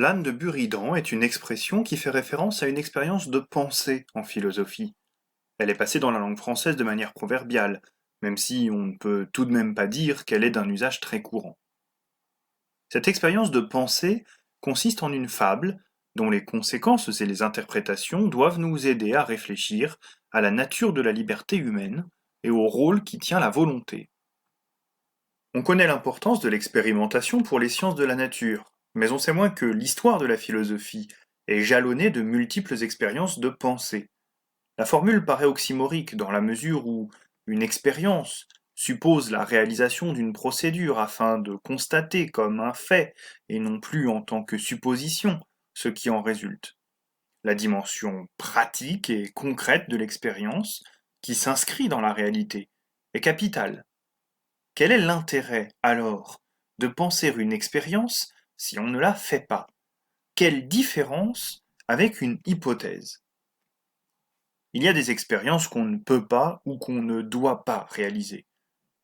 L'âne de Buridan est une expression qui fait référence à une expérience de pensée en philosophie. Elle est passée dans la langue française de manière proverbiale, même si on ne peut tout de même pas dire qu'elle est d'un usage très courant. Cette expérience de pensée consiste en une fable dont les conséquences et les interprétations doivent nous aider à réfléchir à la nature de la liberté humaine et au rôle qui tient la volonté. On connaît l'importance de l'expérimentation pour les sciences de la nature, mais on sait moins que l'histoire de la philosophie est jalonnée de multiples expériences de pensée. La formule paraît oxymorique dans la mesure où une expérience suppose la réalisation d'une procédure afin de constater comme un fait, et non plus en tant que supposition, ce qui en résulte. La dimension pratique et concrète de l'expérience, qui s'inscrit dans la réalité, est capitale. Quel est l'intérêt, alors, de penser une expérience si on ne la fait pas? Quelle différence avec une hypothèse? Il y a des expériences qu'on ne peut pas ou qu'on ne doit pas réaliser.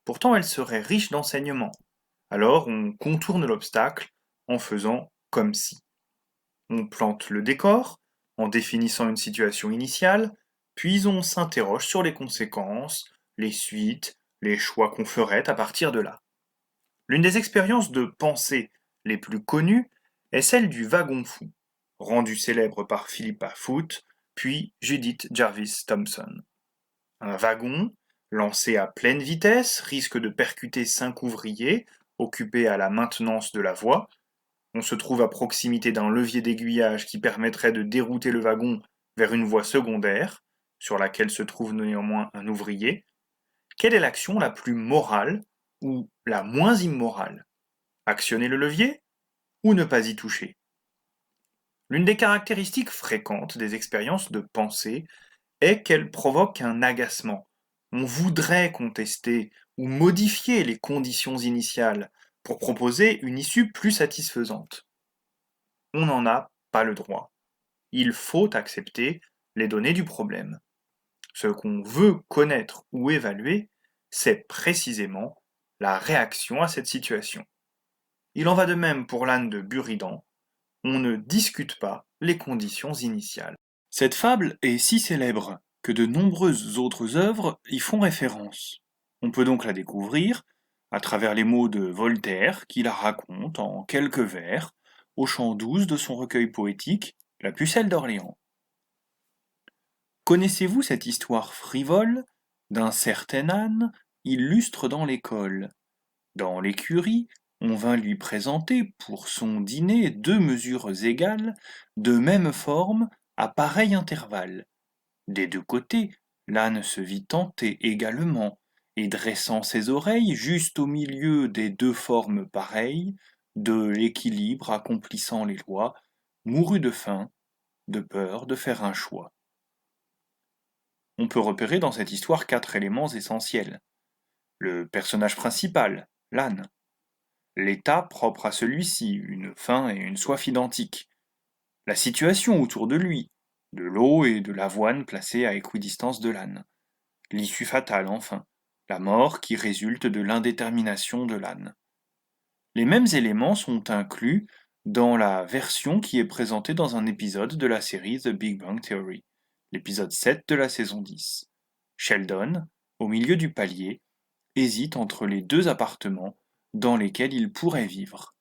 Pourtant, elles seraient riches d'enseignements. Alors, on contourne l'obstacle en faisant comme si. On plante le décor en définissant une situation initiale, puis on s'interroge sur les conséquences, les suites, les choix qu'on ferait à partir de là. L'une des expériences de pensée les plus connues est celle du wagon fou, rendu célèbre par Philippa Foot, puis Judith Jarvis Thomson. Un wagon, lancé à pleine vitesse, risque de percuter 5 ouvriers occupés à la maintenance de la voie. On se trouve à proximité d'un levier d'aiguillage qui permettrait de dérouter le wagon vers une voie secondaire, sur laquelle se trouve néanmoins un ouvrier. Quelle est l'action la plus morale ou la moins immorale? Actionner le levier ou ne pas y toucher? L'une des caractéristiques fréquentes des expériences de pensée est qu'elles provoquent un agacement. On voudrait contester ou modifier les conditions initiales pour proposer une issue plus satisfaisante. On n'en a pas le droit. Il faut accepter les données du problème. Ce qu'on veut connaître ou évaluer, c'est précisément la réaction à cette situation. Il en va de même pour l'âne de Buridan. On ne discute pas les conditions initiales. Cette fable est si célèbre que de nombreuses autres œuvres y font référence. On peut donc la découvrir à travers les mots de Voltaire qui la raconte en quelques vers au chant 12 de son recueil poétique La Pucelle d'Orléans. Connaissez-vous cette histoire frivole d'un certain âne illustre dans l'école? Dans l'écurie, on vint lui présenter pour son dîner 2 mesures égales, de même forme, à pareil intervalle. Des 2 côtés, l'âne se vit tenter également, et dressant ses oreilles juste au milieu des 2 formes pareilles, de l'équilibre accomplissant les lois, mourut de faim, de peur de faire un choix. On peut repérer dans cette histoire 4 éléments essentiels. Le personnage principal, l'âne. L'état propre à celui-ci, une faim et une soif identiques. La situation autour de lui, de l'eau et de l'avoine placées à équidistance de l'âne. L'issue fatale, enfin, la mort qui résulte de l'indétermination de l'âne. Les mêmes éléments sont inclus dans la version qui est présentée dans un épisode de la série The Big Bang Theory, l'épisode 7 de la saison 10. Sheldon, au milieu du palier, hésite entre les 2 appartements dans lesquels il pourrait vivre.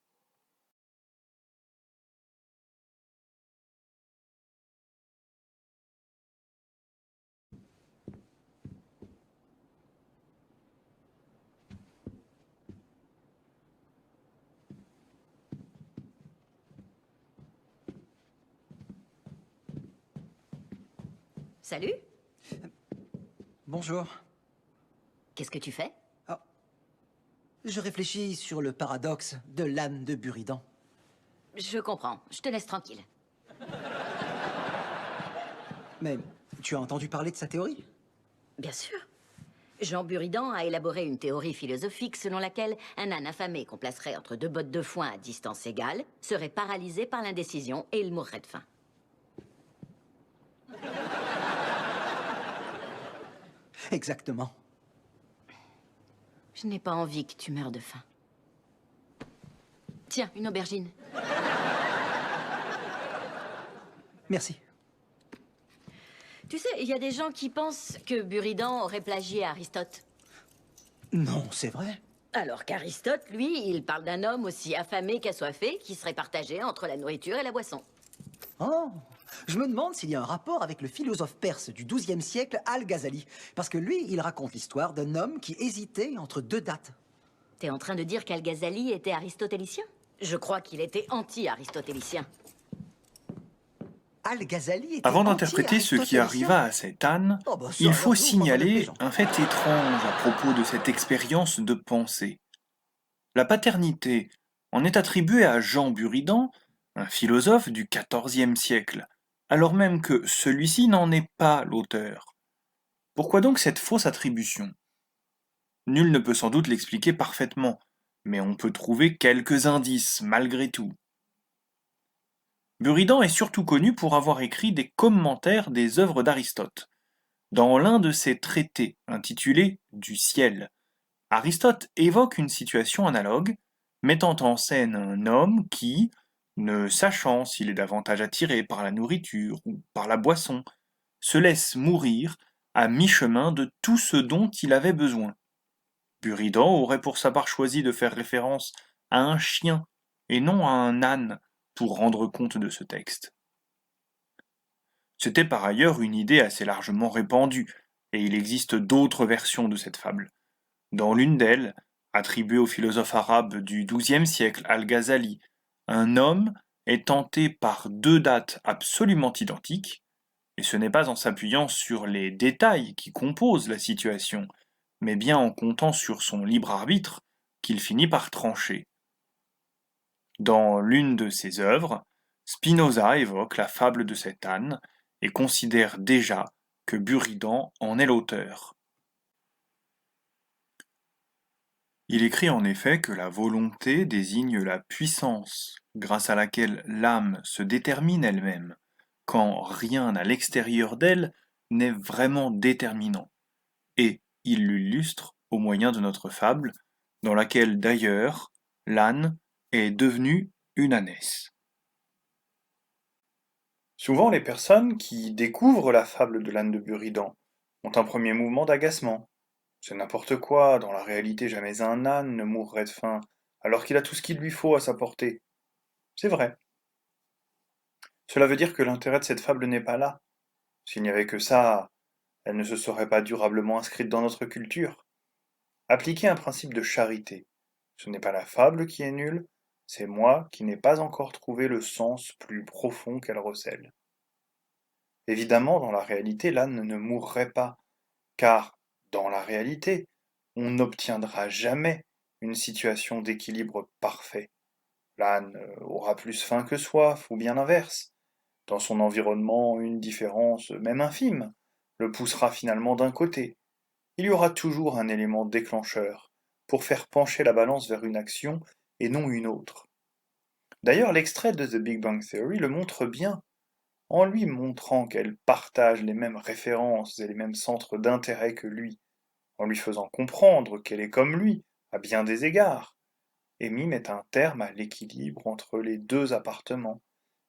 Salut, Bonjour. qu'est-ce que tu fais? Ah, je réfléchis sur le paradoxe de l'âne de Buridan. Je comprends, je te laisse tranquille. Mais tu as entendu parler de sa théorie? Bien sûr. Jean Buridan a élaboré une théorie philosophique selon laquelle un âne affamé qu'on placerait entre 2 bottes de foin à distance égale serait paralysé par l'indécision et il mourrait de faim. Exactement. Je n'ai pas envie que tu meurs de faim. Tiens, une aubergine. Merci. Tu sais, il y a des gens qui pensent que Buridan aurait plagié Aristote. Non, c'est vrai. Alors qu'Aristote, lui, il parle d'un homme aussi affamé qu'assoiffé qui serait partagé entre la nourriture et la boisson. Oh, je me demande s'il y a un rapport avec le philosophe perse du XIIe siècle, Al-Ghazali. Parce que lui, il raconte l'histoire d'un homme qui hésitait entre deux dates. T'es en train de dire qu'Al-Ghazali était aristotélicien? Je crois qu'il était anti-aristotélicien. Al-Ghazali était Avant d'interpréter ce qui anti-aristotélicien? arriva à cet âne, Oh bah ça il faut alors, nous, on prendrait notre signaler pégeant. un fait étrange à propos de cette expérience de pensée. La paternité en est attribuée à Jean Buridan, un philosophe du XIVe siècle, alors même que celui-ci n'en est pas l'auteur. Pourquoi donc cette fausse attribution? Nul ne peut sans doute l'expliquer parfaitement, mais on peut trouver quelques indices malgré tout. Buridan est surtout connu pour avoir écrit des commentaires des œuvres d'Aristote. Dans l'un de ses traités intitulé Du ciel, Aristote évoque une situation analogue, mettant en scène un homme qui, ne sachant s'il est davantage attiré par la nourriture ou par la boisson, se laisse mourir à mi-chemin de tout ce dont il avait besoin. Buridan aurait pour sa part choisi de faire référence à un chien et non à un âne pour rendre compte de ce texte. C'était par ailleurs une idée assez largement répandue, et il existe d'autres versions de cette fable. Dans l'une d'elles, attribuée au philosophe arabe du XIIe siècle Al-Ghazali, un homme est tenté par deux dates absolument identiques, et ce n'est pas en s'appuyant sur les détails qui composent la situation, mais bien en comptant sur son libre arbitre qu'il finit par trancher. Dans l'une de ses œuvres, Spinoza évoque la fable de cet âne et considère déjà que Buridan en est l'auteur. Il écrit en effet que la volonté désigne la puissance grâce à laquelle l'âme se détermine elle-même, quand rien à l'extérieur d'elle n'est vraiment déterminant. Et il l'illustre au moyen de notre fable, dans laquelle d'ailleurs l'âne est devenu une ânesse. Souvent, les personnes qui découvrent la fable de l'âne de Buridan ont un premier mouvement d'agacement. C'est n'importe quoi, dans la réalité jamais un âne ne mourrait de faim, alors qu'il a tout ce qu'il lui faut à sa portée. C'est vrai. Cela veut dire que l'intérêt de cette fable n'est pas là. S'il n'y avait que ça, elle ne se serait pas durablement inscrite dans notre culture. Appliquer un principe de charité. Ce n'est pas la fable qui est nulle, c'est moi qui n'ai pas encore trouvé le sens plus profond qu'elle recèle. Évidemment, dans la réalité, l'âne ne mourrait pas, car, dans la réalité, on n'obtiendra jamais une situation d'équilibre parfait. L'âne aura plus faim que soif, ou bien l'inverse. Dans son environnement, une différence, même infime, le poussera finalement d'un côté. Il y aura toujours un élément déclencheur, pour faire pencher la balance vers une action et non une autre. D'ailleurs, l'extrait de The Big Bang Theory le montre bien, en lui montrant qu'elle partage les mêmes références et les mêmes centres d'intérêt que lui, en lui faisant comprendre qu'elle est comme lui, à bien des égards. Amy met un terme à l'équilibre entre les deux appartements,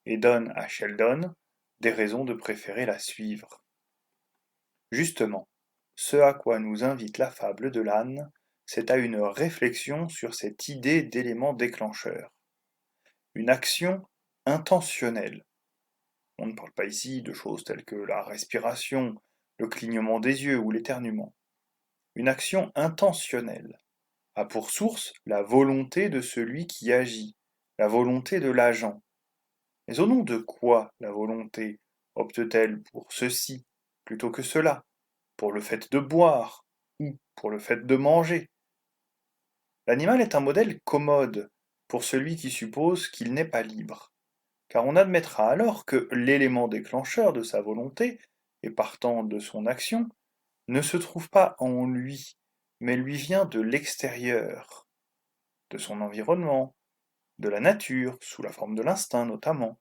et donne à Sheldon des raisons de préférer la suivre. Justement, ce à quoi nous invite la fable de l'âne, c'est à une réflexion sur cette idée d'élément déclencheur. Une action intentionnelle. On ne parle pas ici de choses telles que la respiration, le clignement des yeux ou l'éternuement. Une action intentionnelle a pour source la volonté de celui qui agit, la volonté de l'agent. Mais au nom de quoi la volonté opte-t-elle pour ceci plutôt que cela, pour le fait de boire ou pour le fait de manger? L'animal est un modèle commode pour celui qui suppose qu'il n'est pas libre, car on admettra alors que l'élément déclencheur de sa volonté, et partant de son action, ne se trouve pas en lui, mais lui vient de l'extérieur, de son environnement, de la nature, sous la forme de l'instinct notamment.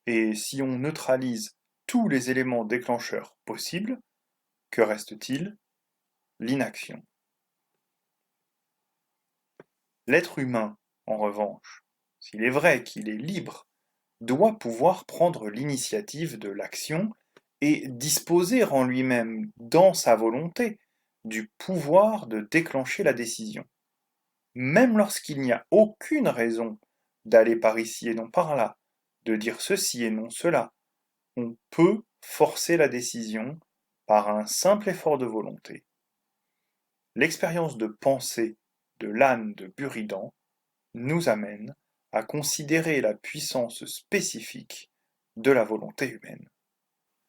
Et si on neutralise tous les éléments déclencheurs possibles, que reste-t-il? L'inaction. L'être humain, en revanche, s'il est vrai qu'il est libre, doit pouvoir prendre l'initiative de l'action et disposer en lui-même, dans sa volonté, du pouvoir de déclencher la décision. Même lorsqu'il n'y a aucune raison d'aller par ici et non par là, de dire ceci et non cela, on peut forcer la décision par un simple effort de volonté. L'expérience de pensée de l'âne de Buridan nous amène à considérer la puissance spécifique de la volonté humaine.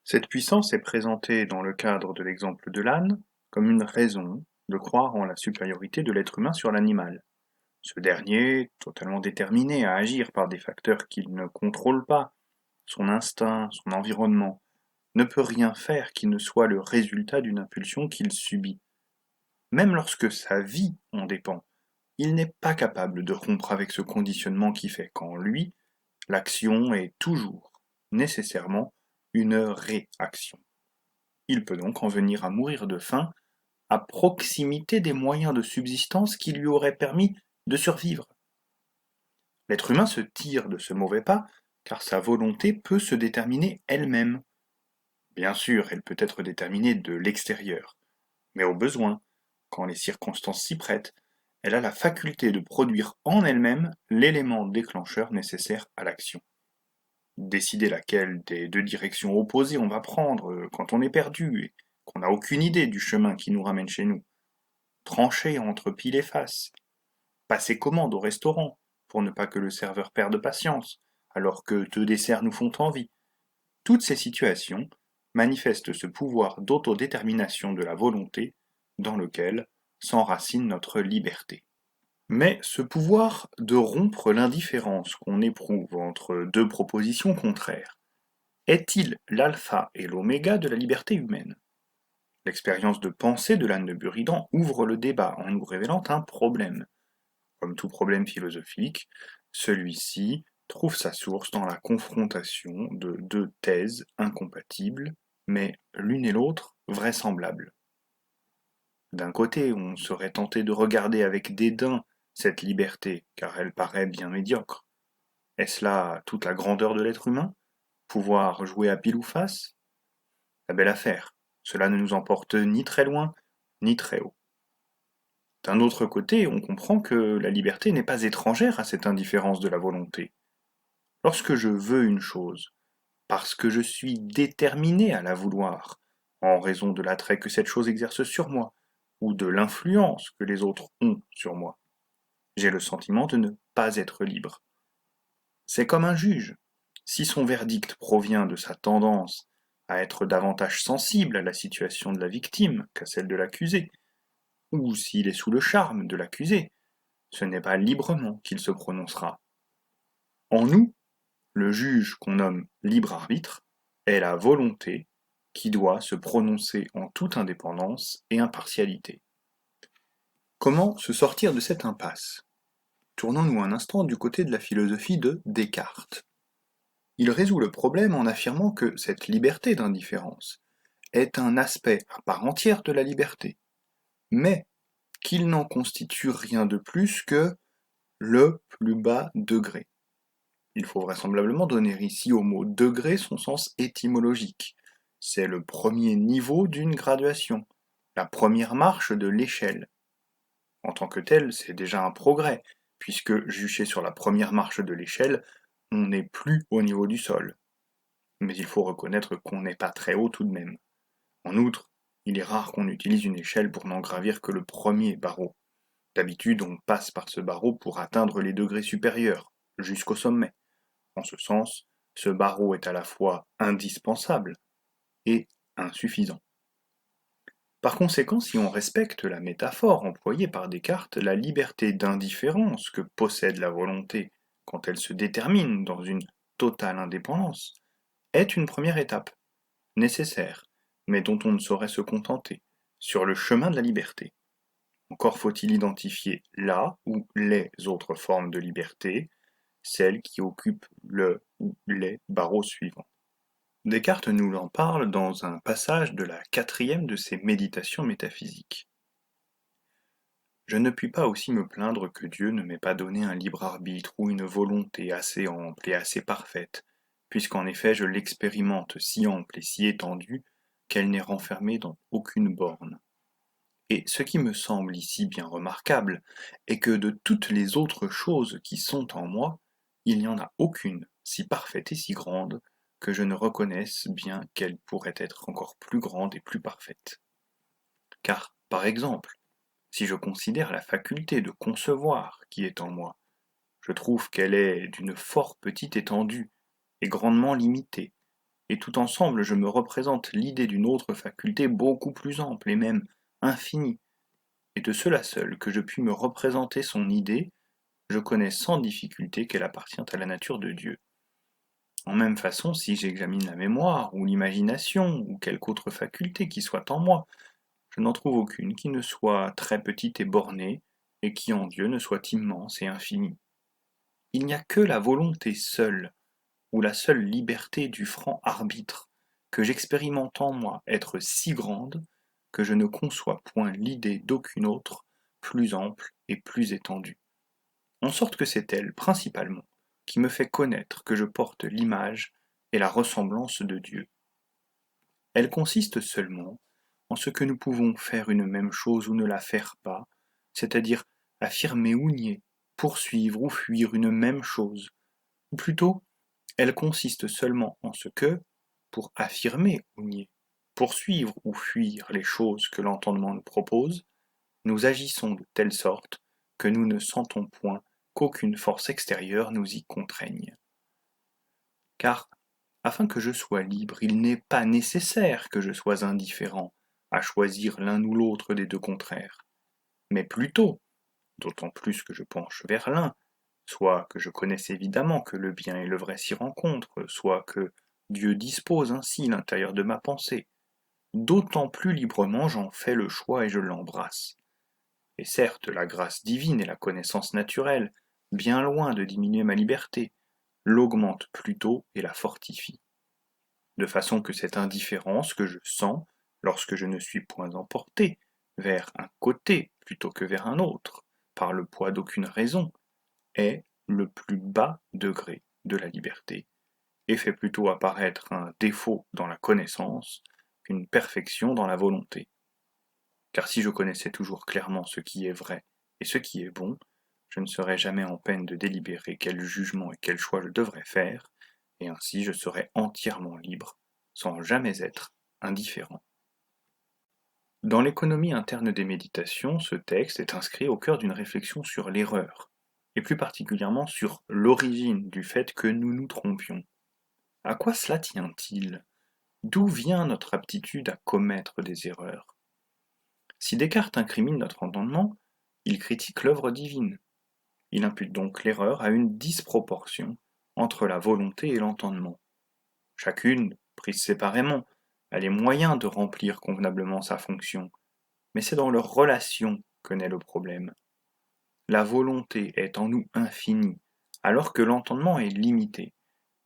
Cette puissance est présentée dans le cadre de l'exemple de l'âne comme une raison de croire en la supériorité de l'être humain sur l'animal. Ce dernier, totalement déterminé à agir par des facteurs qu'il ne contrôle pas, son instinct, son environnement, ne peut rien faire qui ne soit le résultat d'une impulsion qu'il subit. Même lorsque sa vie en dépend, il n'est pas capable de rompre avec ce conditionnement qui fait qu'en lui, l'action est toujours, nécessairement, une réaction. Il peut donc en venir à mourir de faim à proximité des moyens de subsistance qui lui auraient permis de survivre. L'être humain se tire de ce mauvais pas car sa volonté peut se déterminer elle-même. Bien sûr, elle peut être déterminée de l'extérieur, mais au besoin, quand les circonstances s'y prêtent, elle a la faculté de produire en elle-même l'élément déclencheur nécessaire à l'action. Décider laquelle des deux directions opposées on va prendre quand on est perdu et qu'on n'a aucune idée du chemin qui nous ramène chez nous. Trancher entre pile et face. Passer commande au restaurant pour ne pas que le serveur perde patience alors que deux desserts nous font envie. Toutes ces situations manifestent ce pouvoir d'autodétermination de la volonté dans lequel s'enracine notre liberté. Mais ce pouvoir de rompre l'indifférence qu'on éprouve entre deux propositions contraires est-il l'alpha et l'oméga de la liberté humaine? L'expérience de pensée de l'âne de Buridan ouvre le débat en nous révélant un problème. Comme tout problème philosophique, celui-ci trouve sa source dans la confrontation de deux thèses incompatibles, mais l'une et l'autre vraisemblables. D'un côté, on serait tenté de regarder avec dédain cette liberté, car elle paraît bien médiocre. Est-ce là toute la grandeur de l'être humain? Pouvoir jouer à pile ou face? La belle affaire, cela ne nous emporte ni très loin, ni très haut. D'un autre côté, on comprend que la liberté n'est pas étrangère à cette indifférence de la volonté. Lorsque je veux une chose, parce que je suis déterminé à la vouloir, en raison de l'attrait que cette chose exerce sur moi, ou de l'influence que les autres ont sur moi, j'ai le sentiment de ne pas être libre. C'est comme un juge. Si son verdict provient de sa tendance à être davantage sensible à la situation de la victime qu'à celle de l'accusé, ou s'il est sous le charme de l'accusé, ce n'est pas librement qu'il se prononcera. En nous, le juge qu'on nomme libre arbitre est la volonté qui doit se prononcer en toute indépendance et impartialité. Comment se sortir de cette impasse? Tournons-nous un instant du côté de la philosophie de Descartes. Il résout le problème en affirmant que cette liberté d'indifférence est un aspect à part entière de la liberté, mais qu'il n'en constitue rien de plus que le plus bas degré. Il faut vraisemblablement donner ici au mot degré son sens étymologique. C'est le premier niveau d'une graduation, la première marche de l'échelle. En tant que tel, c'est déjà un progrès, puisque juché sur la première marche de l'échelle, on n'est plus au niveau du sol. Mais il faut reconnaître qu'on n'est pas très haut tout de même. En outre, il est rare qu'on utilise une échelle pour n'en gravir que le premier barreau. D'habitude, on passe par ce barreau pour atteindre les degrés supérieurs, jusqu'au sommet. En ce sens, ce barreau est à la fois indispensable et insuffisant. Par conséquent, si on respecte la métaphore employée par Descartes, la liberté d'indifférence que possède la volonté quand elle se détermine dans une totale indépendance est une première étape, nécessaire, mais dont on ne saurait se contenter, sur le chemin de la liberté. Encore faut-il identifier la ou les autres formes de liberté, celles qui occupent le ou les barreaux suivants. Descartes nous en parle dans un passage de la quatrième de ses méditations métaphysiques. Je ne puis pas aussi me plaindre que Dieu ne m'ait pas donné un libre arbitre ou une volonté assez ample et assez parfaite, puisqu'en effet je l'expérimente si ample et si étendue qu'elle n'est renfermée dans aucune borne. Et ce qui me semble ici bien remarquable est que de toutes les autres choses qui sont en moi, il n'y en a aucune si parfaite et si grande que je ne reconnaisse bien qu'elle pourrait être encore plus grande et plus parfaite. Car, par exemple, si je considère la faculté de concevoir qui est en moi, je trouve qu'elle est d'une fort petite étendue et grandement limitée, et tout ensemble je me représente l'idée d'une autre faculté beaucoup plus ample et même infinie, et de cela seul que je puis me représenter son idée, je connais sans difficulté qu'elle appartient à la nature de Dieu. En même façon, si j'examine la mémoire, ou l'imagination, ou quelque autre faculté qui soit en moi, je n'en trouve aucune qui ne soit très petite et bornée, et qui en Dieu ne soit immense et infinie. Il n'y a que la volonté seule, ou la seule liberté du franc arbitre, que j'expérimente en moi être si grande que je ne conçois point l'idée d'aucune autre plus ample et plus étendue. En sorte que c'est elle, principalement, qui me fait connaître que je porte l'image et la ressemblance de Dieu. Elle consiste seulement en ce que nous pouvons faire une même chose ou ne la faire pas, c'est-à-dire affirmer ou nier, poursuivre ou fuir une même chose, ou plutôt, elle consiste seulement en ce que, pour affirmer ou nier, poursuivre ou fuir les choses que l'entendement nous propose, nous agissons de telle sorte que nous ne sentons point qu'aucune force extérieure nous y contraigne. Car, afin que je sois libre, il n'est pas nécessaire que je sois indifférent à choisir l'un ou l'autre des deux contraires, mais plutôt, d'autant plus que je penche vers l'un, soit que je connaisse évidemment que le bien et le vrai s'y rencontrent, soit que Dieu dispose ainsi l'intérieur de ma pensée, d'autant plus librement j'en fais le choix et je l'embrasse. Et certes, la grâce divine et la connaissance naturelle, bien loin de diminuer ma liberté, l'augmentent plutôt et la fortifient. De façon que cette indifférence que je sens, lorsque je ne suis point emporté vers un côté plutôt que vers un autre, par le poids d'aucune raison, est le plus bas degré de la liberté, et fait plutôt apparaître un défaut dans la connaissance qu'une perfection dans la volonté. Car si je connaissais toujours clairement ce qui est vrai et ce qui est bon, je ne serais jamais en peine de délibérer quel jugement et quel choix je devrais faire, et ainsi je serais entièrement libre, sans jamais être indifférent. Dans l'économie interne des méditations, ce texte est inscrit au cœur d'une réflexion sur l'erreur, et plus particulièrement sur l'origine du fait que nous nous trompions. À quoi cela tient-il? D'où vient notre aptitude à commettre des erreurs? Si Descartes incrimine notre entendement, il critique l'œuvre divine. Il impute donc l'erreur à une disproportion entre la volonté et l'entendement. Chacune, prise séparément, a les moyens de remplir convenablement sa fonction, mais c'est dans leur relation que naît le problème. La volonté est en nous infinie, alors que l'entendement est limité.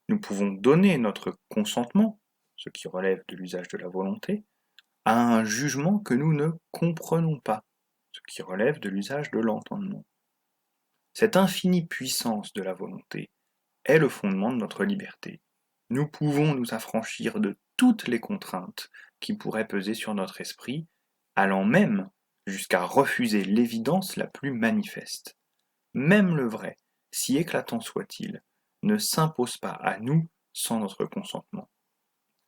Nous pouvons donner notre consentement, ce qui relève de l'usage de la volonté, à un jugement que nous ne comprenons pas, ce qui relève de l'usage de l'entendement. Cette infinie puissance de la volonté est le fondement de notre liberté. Nous pouvons nous affranchir de toutes les contraintes qui pourraient peser sur notre esprit, allant même jusqu'à refuser l'évidence la plus manifeste. Même le vrai, si éclatant soit-il, ne s'impose pas à nous sans notre consentement.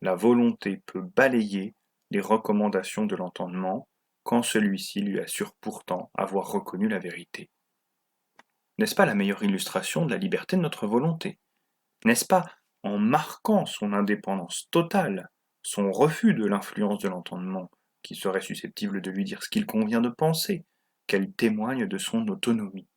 La volonté peut balayer les recommandations de l'entendement quand celui-ci lui assure pourtant avoir reconnu la vérité. N'est-ce pas la meilleure illustration de la liberté de notre volonté? N'est-ce pas en marquant son indépendance totale, son refus de l'influence de l'entendement, qui serait susceptible de lui dire ce qu'il convient de penser, qu'elle témoigne de son autonomie?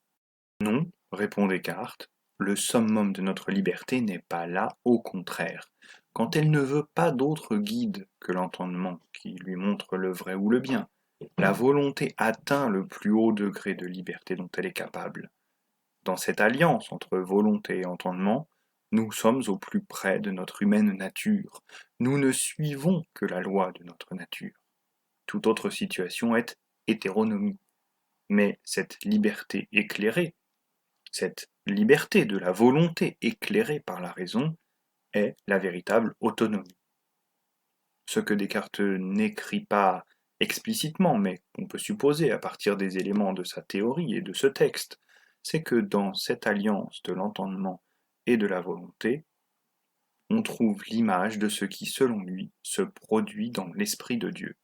Non, répond Descartes, le summum de notre liberté n'est pas là, au contraire, quand elle ne veut pas d'autre guide que l'entendement qui lui montre le vrai ou le bien. La volonté atteint le plus haut degré de liberté dont elle est capable. Dans cette alliance entre volonté et entendement, nous sommes au plus près de notre humaine nature. Nous ne suivons que la loi de notre nature. Toute autre situation est hétéronomie. Mais cette liberté éclairée, cette liberté de la volonté éclairée par la raison, est la véritable autonomie. Ce que Descartes n'écrit pas explicitement, mais qu'on peut supposer à partir des éléments de sa théorie et de ce texte, c'est que dans cette alliance de l'entendement et de la volonté, on trouve l'image de ce qui, selon lui, se produit dans l'Esprit de Dieu.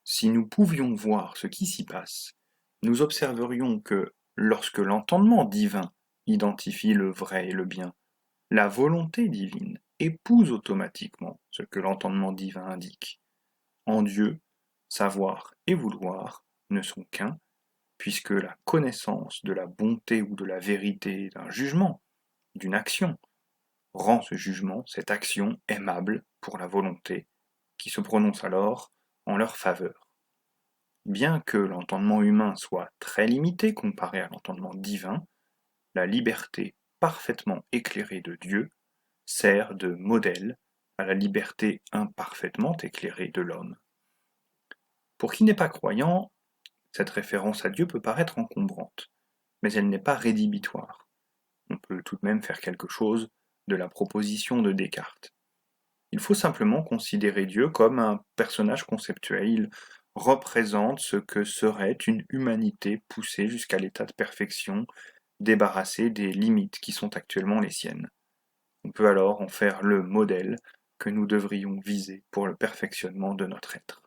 Si nous pouvions voir ce qui s'y passe, nous observerions que, lorsque l'entendement divin identifie le vrai et le bien, la volonté divine épouse automatiquement ce que l'entendement divin indique. En Dieu, savoir et vouloir ne sont qu'un, puisque la connaissance de la bonté ou de la vérité d'un jugement, d'une action, rend ce jugement, cette action, aimable pour la volonté, qui se prononce alors en leur faveur. Bien que l'entendement humain soit très limité comparé à l'entendement divin, la liberté parfaitement éclairée de Dieu sert de modèle à la liberté imparfaitement éclairée de l'homme. Pour qui n'est pas croyant, cette référence à Dieu peut paraître encombrante, mais elle n'est pas rédhibitoire. On peut tout de même faire quelque chose de la proposition de Descartes. Il faut simplement considérer Dieu comme un personnage conceptuel. Il représente ce que serait une humanité poussée jusqu'à l'état de perfection, débarrassée des limites qui sont actuellement les siennes. On peut alors en faire le modèle que nous devrions viser pour le perfectionnement de notre être.